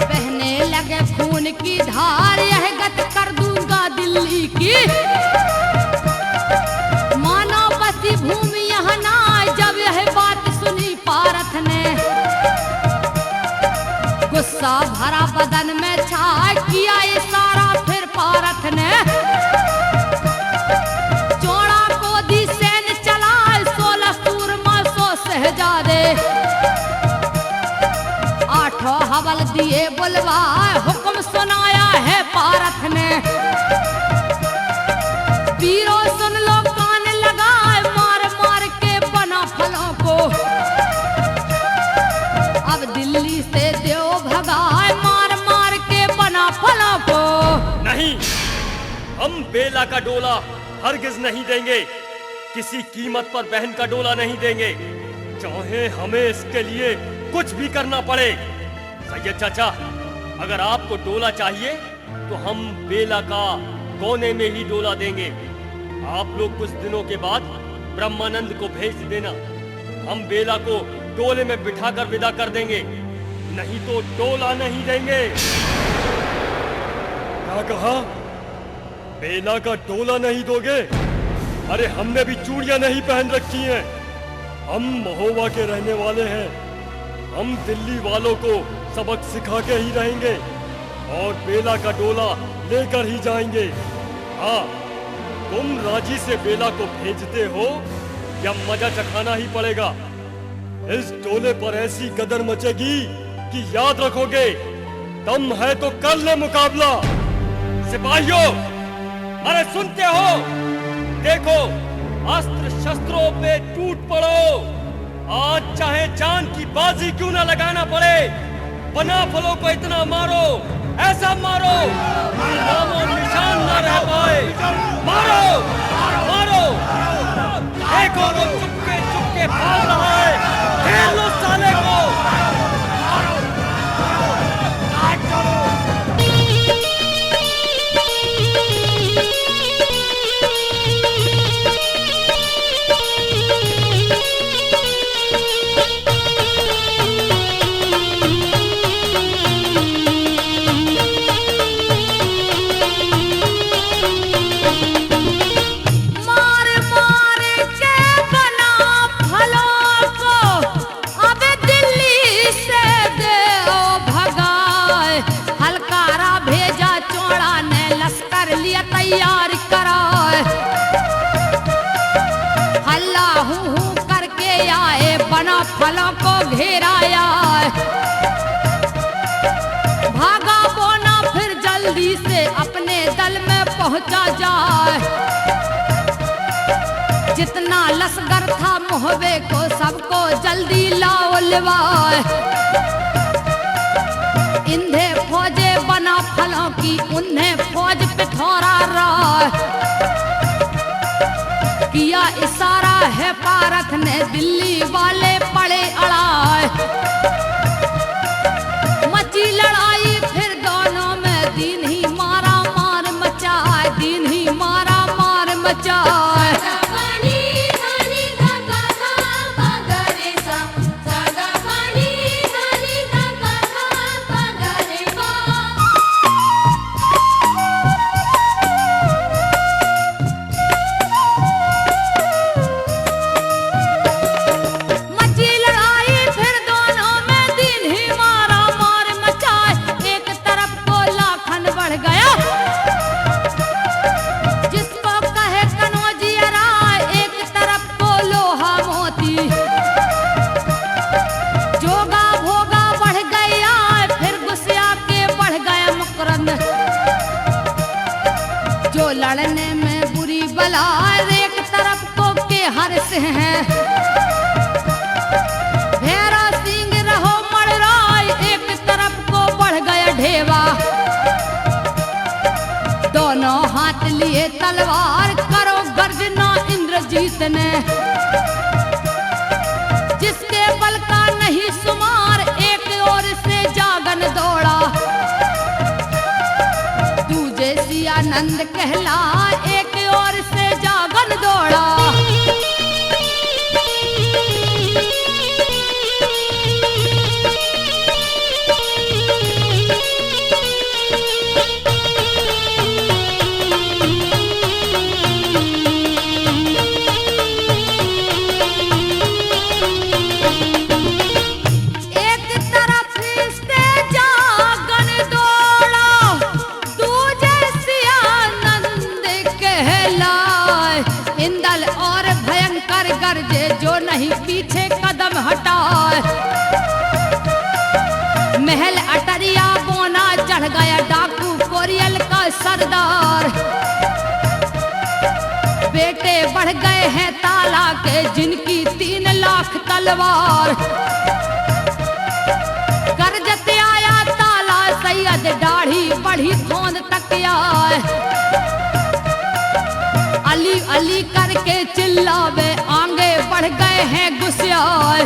बहने लगे खून की धार। यह गत कर दूंगा दिल्ली की, मानो बसी भूमि यहाँ ना। जब यह बात सुनी पारथ ने, गुस्सा भरा बदन में छा। किया इशारा फिर पारथ ने, चौड़ा को दी सैन्य चलाए। 16 सूरमा 100 शहजादे, 8 हवल दिए बुलवाए। हुक्म सुनाया है पारथ ने, वीरों सुन लो कान लगाए। मार मार के हम बेला का डोला हरगिज नहीं देंगे। किसी कीमत पर बहन का डोला नहीं देंगे, चाहे हमें इसके लिए कुछ भी करना पड़े। सैयद चाचा, अगर आपको डोला चाहिए तो हम बेला का कोने में ही डोला देंगे। आप लोग कुछ दिनों के बाद ब्रह्मानंद को भेज देना, हम बेला को डोले में बिठाकर विदा कर देंगे, नहीं तो डोला नहीं देंगे। क्या कहा? बेला का डोला नहीं दोगे? अरे हमने भी चूड़ियां नहीं पहन रखी हैं। हम महोबा के रहने वाले हैं। हम दिल्ली वालों को सबक सिखा के ही रहेंगे और बेला का डोला लेकर ही जाएंगे। हाँ, तुम राजी से बेला को भेजते हो या मजा चखाना ही पड़ेगा? इस डोले पर ऐसी गदर मचेगी कि याद रखोगे। दम है तो कर ले मुकाबला। सिपाहियों, अरे सुनते हो? देखो, अस्त्र शस्त्रों पे टूट पड़ो। आज चाहे जान की बाजी क्यों ना लगाना पड़े, बना फलों को इतना मारो, ऐसा मारो नामो निशान ना रह पाए। मारो मारो, देखो वो चुपके चुपके भाग रहा है, खेल लो साले को। तैयार करो, हल्ला हूँ हूँ करके आए, बना फलों को घेराया। भागा बोना फिर जल्दी से अपने दल में पहुंचा जाए। जितना लश्कर था मोहबे को सबको जल्दी लाओ लिवाए। इन्हें फौजे बना फलों की, उन्हें फौज पिथौरा राय। किया इशारा है पारथ ने, दिल्ली वाले पड़े अड़ाए। मची लड़ाई फिर दोनों में, दिन ही मारा मार मचाए, दिन ही मारा मार मचाए। जो लड़ने में बुरी बला, एक तरफ को के हर से हैं। भेरा सिंह रहो मड़राय, एक तरफ को बढ़ गया ढेवा। दोनों हाथ लिए तलवार, करो गर्जना इंद्रजीत ने। जिसके बल का नहीं सुमार, एक ओर से जागन दौड़ा। दूजे सी आनंद कहला, एक ओर से जागन दौड़ा। जो नहीं पीछे कदम हटाए। महल अटरिया बोना चढ़ गया डाकू कोरियल का सरदार। बेटे बढ़ गए हैं ताला के, जिनकी 3 लाख तलवार। गरजते आया ताला सैयद, दाढ़ी बढ़ी थोंद तक आए। अली अली करके चिल्लावे, आगे बढ़ गए हैं गुस्साए।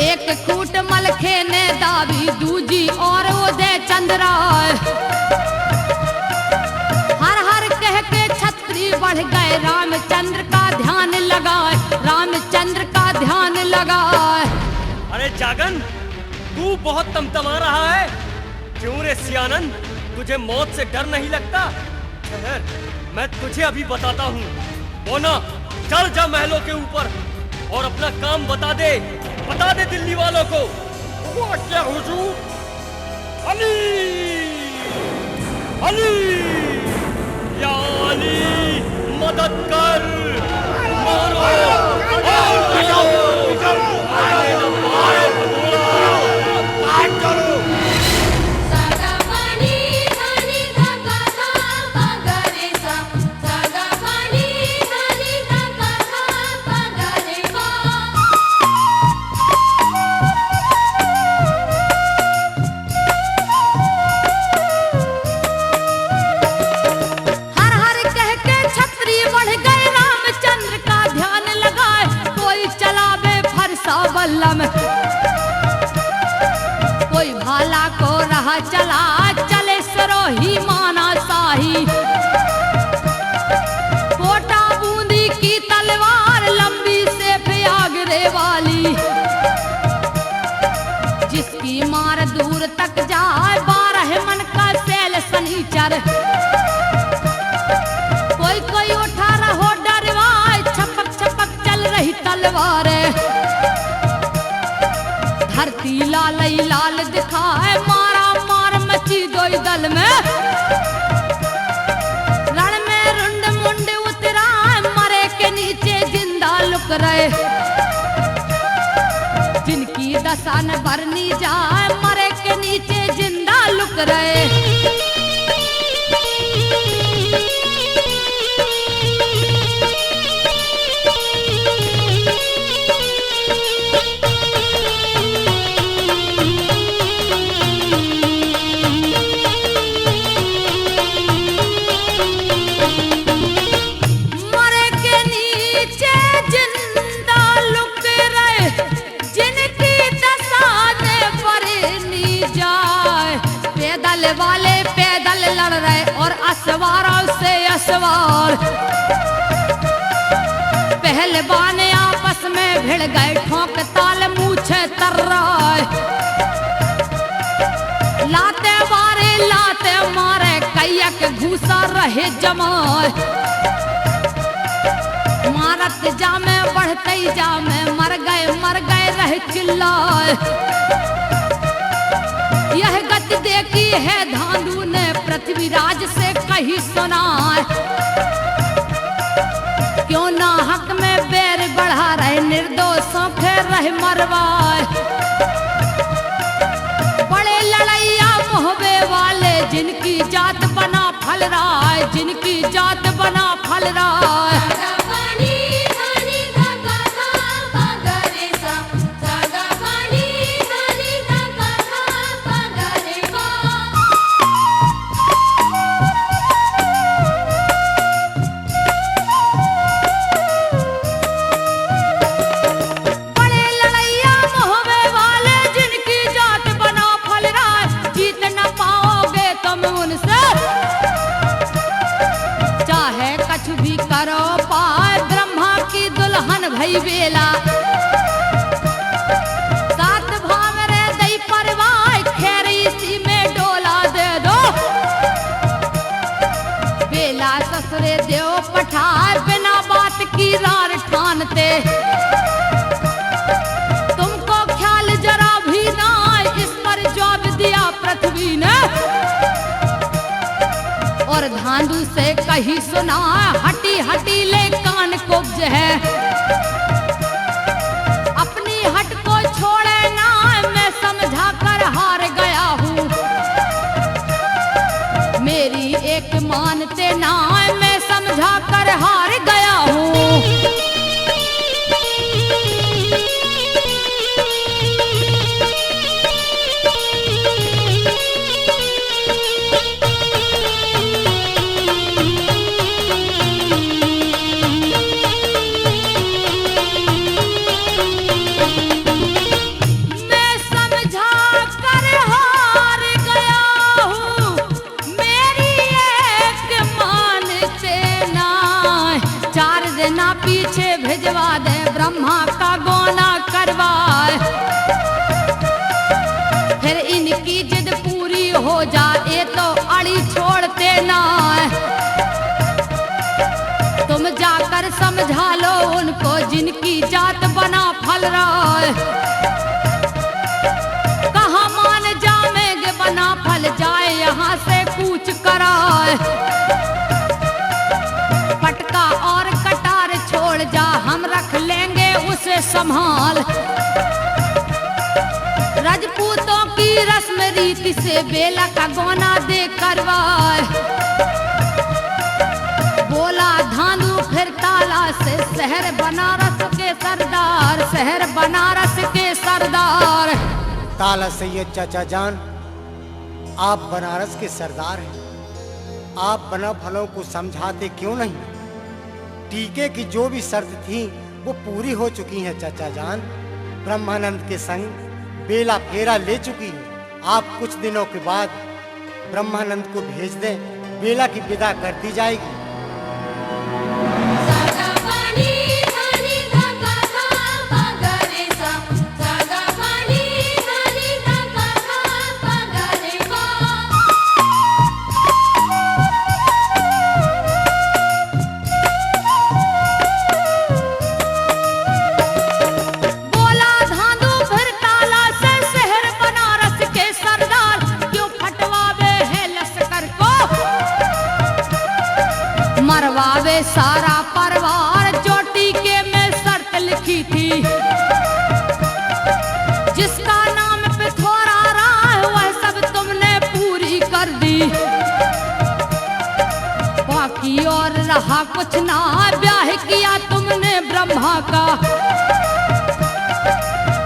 एक कूट मलखे ने दावी, दूजी और उदय चंद्राय। हर हर कह के छत्री बढ़ गए, रामचंद्र का ध्यान लगाए, रामचंद्र का ध्यान लगाए। अरे जागन, तू बहुत तमतमा रहा है। क्यों रे सियानंद, तुझे मौत से डर नहीं लगता? ठहर, मैं तुझे अभी बताता हूँ। बोना, चढ़ जा महलों के ऊपर और अपना काम बता दे दिल्ली वालों को। हुआ क्या हुजूर? अली अली या अली, मदद कर, मारो सागा पानी धानी धागा धागा गरे सा, सागा पानी धानी धागा धागा गरे सा। हर हर कह के छत्री बढ़ गए, रामचंद्र का ध्यान लगाए। कोई चलावे फरसा बल्लम, कोई भाला को रहा चला, चले सरोही माना शाही। कोटा बूंदी की तलवार, लंबी सेफ आगरे वाली, जिसकी मार दूर तक जाए, 12 मन का सैल सनीचर। कोई कोई उठा रहो डरवाए, छपक छपक चल रही तलवार। धरती लाल ही लाल दिखाए, मारा मार मची दोई दल में। रण में रुंड मुंड उतरा, मरे के नीचे जिंदा लुक रहे। जिनकी दशा न भरनी जाए, मरे के नीचे जिंदा लुक रहे। मरे के नीचे जिंदा लुक रहे, जिनकी दशा ने भरनी जाए। पैदल वाले पैदल लड़ रहे, और असवारों से असवार। पहलवान आपस में भिड़ गए, ठोंक ताल मूछे तर्राए। लाते मारे लाते मारे, कैया के घूसा रहे जमाए। मारत जामे बढ़ते जामे, मर गए रहे चिल्लाए। यह गति देखी है धांधू ने, पृथ्वीराज से कही सुनाए। क्यों ना हक में बैर बढ़ा रहे, निर्दोषों के रहे मरवाए। बड़े लड़ैया मोहबे वाले, जिनकी जात बना फल रहा है, जिनकी जात बना फल रहा है। सागा पानी धानी धागा धागा गरे सा, सागा पानी धानी धागा धागा गरे सा। बड़े लड़ैया मोहबे वाले, जिनकी जात बना फल रहा है। जीत न पाओगे तुम उनसे, चाहे कछ भी करो पाए। ब्रह्मा की दुल्हन भई बेला, सात भाव रे दई परवाह, खैर इसी में डोला दे दो। बेला ससुरे देव पठार, बिना बात की रार ठानते। तुमको ख्याल जरा भी ना, इस पर जवाब दिया पृथ्वी ने। और धांधू से कही सुना, हटी हटी ले कान कुब्ज है। अपनी हट को छोड़े ना, मैं समझा कर हार गया हूँ। मेरी एक मानते ना, मैं समझा कर हार गया हूँ। ब्रह्मा का गौना करवाए। फिर इनकी जिद पूरी हो जाए तो अड़ी छोड़ते ना। तुम जाकर समझा लो उनको जिनकी जात बना फल रहा है। कहाँ मान जाएंगे बना फल, जाए यहाँ से कूच कराए। पटका और कटार छोड़ जा, हम रख लेंगे उसे संभाल। राजपूतों की रस्म रीति से बेला का गौना दे करवाए। बोला धांधू फिर ताला से, शहर बनारस के सरदार, शहर बनारस के सरदार। ताला सैयद चाचा जान, आप बनारस के सरदार हैं, आप बना फलों को समझाते क्यों नहीं? टीके की जो भी शर्त थी वो पूरी हो चुकी है चाचा जान। ब्रह्मानंद के संग बेला फेरा ले चुकी है। आप कुछ दिनों के बाद ब्रह्मानंद को भेज दें, बेला की विदा कर दी जाएगी। सागा पानी धानी धागा धापा गरे सा, सागा पानी धानी धागा धापा गरे सा। बोला धांधू फिर ताला से, शहर बनारस के सरदार, क्यों फटवावे है लश्कर को, मरवावे सारा परिवार। जो टीके में शर्त लिखी थी, जिसका नाम पे थोड़ा रहा है वह सब तुमने पूरी कर दी। बाकी और रहा कुछ ना, ब्याह किया तुमने ब्रह्मा का।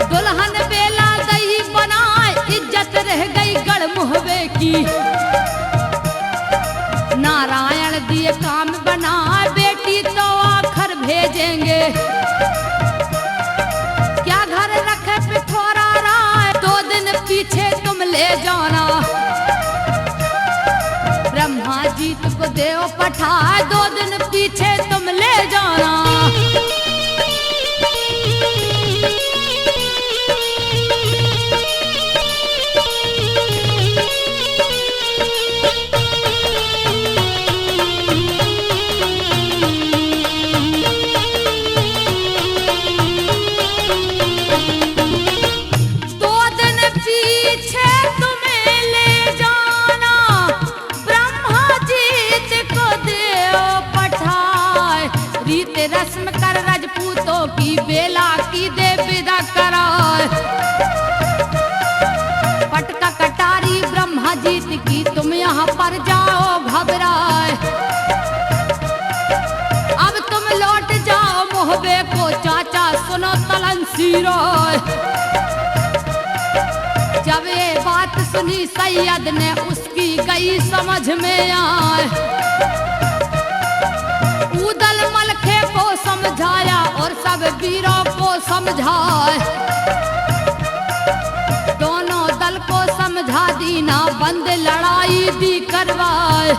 दुल्हन बेला गई बनाए, इज्जत रह गई गढ़ मुहबे की। नारायण दिए काम बना, बेटी तो आखर भेजेंगे। क्या घर रखे पिठोरा राय, 2 दिन पीछे तुम ले जाना। ब्रह्मा जी तुमको देव पठाए, 2 दिन पीछे तुम ले जाना। रस्म कर राजपूतों की, बेला की दे विदा कराए। पटका कटारी ब्रह्मा जीत की, तुम यहाँ पर जाओ घबराए। अब तुम लौट जाओ मोहबे को, चाचा सुनो तलनसी राय। जब ये बात सुनी सैयद ने, उसकी गई समझ में आए। उदल मलखे को समझाया और सब वीरों को समझाए। दोनों दल को समझा दी ना, बंद लड़ाई दी करवाए।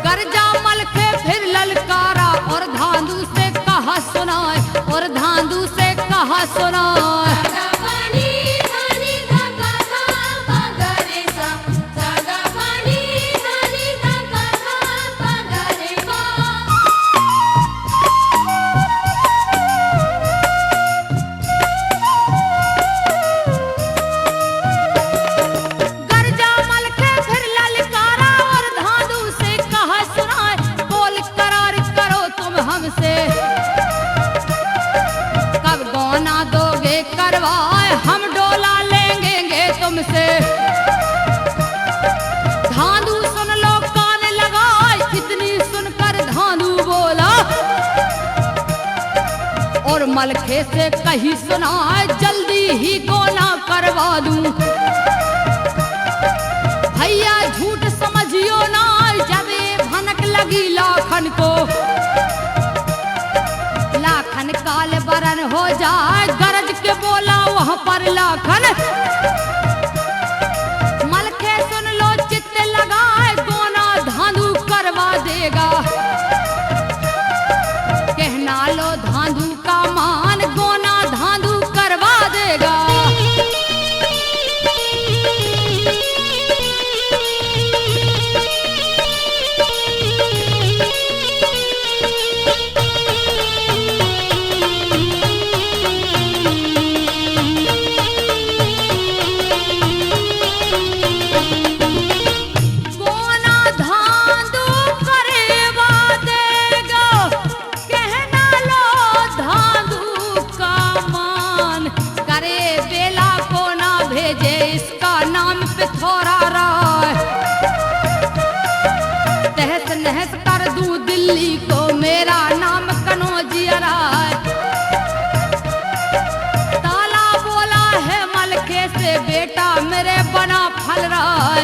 करजा मलखे फिर ललकारा और धांधू से कहा सुनाए, और धांधू से कहा सुनाए। सागा पानी धानी धागा धापा गरे सा, सागा पानी धानी धागा धापा गरे सा। गर्जा मलखे फिर ललकारा और धांधू से कहा सुनाए। बोल करार करो तुम हमसे, कब गौना दोगे करवाए, हम डोला लेंगे तुमसे। धांधू सुन लो कान लगाए, इतनी सुनकर धांधू बोला। और मलखे से कही सुनाए, जल्दी ही गौना करवा दूं। भैया झूठ समझियो ना, जब ये भनक लगी लाखन को। लाखन काल बरन हो जाए, गरज के बोला वहाँ पर लाखन। मलखे सुन लो चित्त लगाए, गोना धांधू करवा देगा। कहना लो नाम पे थोड़ा राय तहस नहस कर दूं दिल्ली को मेरा नाम कनौजिया राय ताला बोला है मलके से बेटा मेरे बना फल राय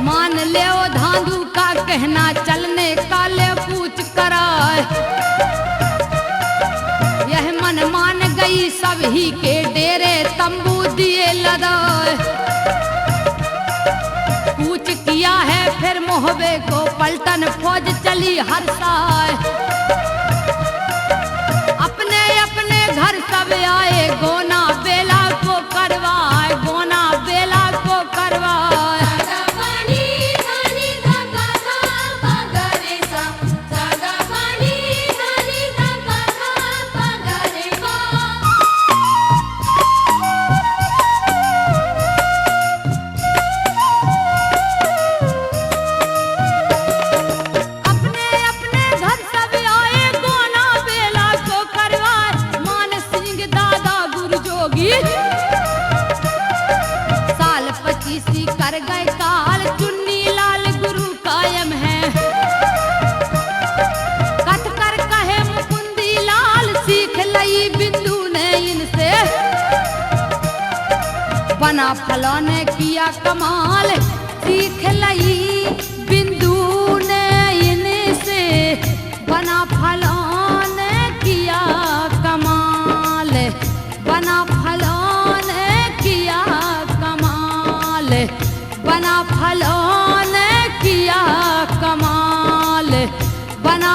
मान ले ओ धांधू का कहना चलने का ले पूछ कराए यह मन मान गई सभी के डेरे तंबू दिए लदाए पूछ किया है फिर मोहबे को पलटन फौज चली हर साय अपने अपने घर सब आए गोना बेला को करवाए गोना बेला को करवाए सागा पानी धानी धागा धापा गरे सा सागा पानी धानी धागा धापा गरे सा अपने अपने घर सब आए गोना बेला को करवाए मान सिंह दादा गुरु जोगी साल 25 कर गए काल चुन्नी लाल गुरु कायम है कथ कर कहे मुकुंदी लाल सीख लई बिंदु ने इनसे बना फला ने किया कमाल सीख लई बिंदु ने इनसे बना फला ने किया कमाल बना फला ने किया कमाल बना फला ने किया कमाल बना